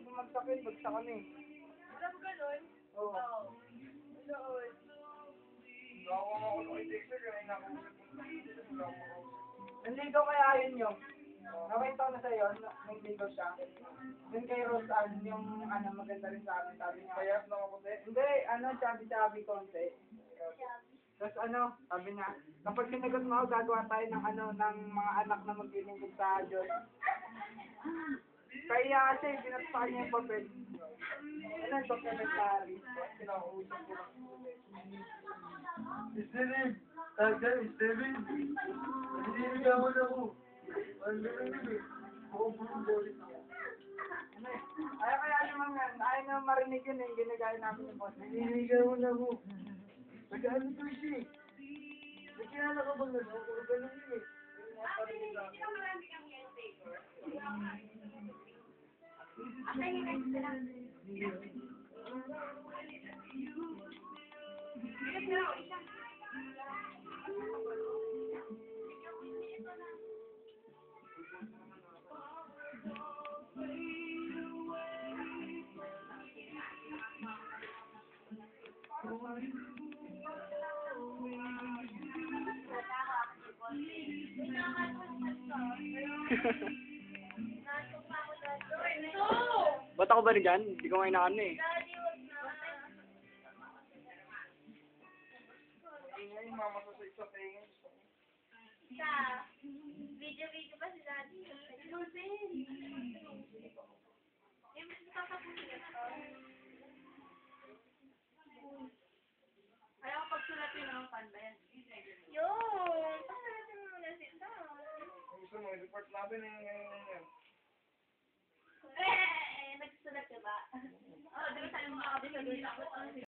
bumagsak yun, bagsak kami. Wala mo ganun? Oo. Oo. Noon. Nakawang ako ng Dexter, kaya nakulit mo. Nanligaw kaya yun yung. Nakita ko na sa'yo, nanligaw siya. Yun kay Rose Ann, yung maganda rin sa amin, sabi niya. Kaya na maputi. Hindi, chubby-chubby konti. Tapos sabi niya, kapag sinagot mo ako, gagawa tayo ng mga anak na maglilingkod sa Diyos. Kaya kasi, binatsa niya yung papel. Documentary. Kinakausap ko lang. Steven! Steven! Naniligawan ako. Ano yun? Ako bulit ako. Kaya naman nga, ayaw na marinig yun eh, ginagaya namin yung boss. Naniligawan ako. Nag-ano to siya eh. Nagkilala ka ba na ako? Puro ganun yun eh. Hindi ba marami kang handtaker? Ang next sila. Bigas na ako, isa. Ba't ako ba rin dyan? Hindi ko nga inaano eh. Ingay, mama ko sa isa tingin. Video pa si Daddy. Inusin. Eh, mas nakakapunin ka. Ayaw pagsulat yun ng panbayan. Yung! Pasulatin mo muna si Tom. Gusto mo, report natin yung Nagsusulat ka ba? Oo, di ba sabi mo makakabisa doon ako.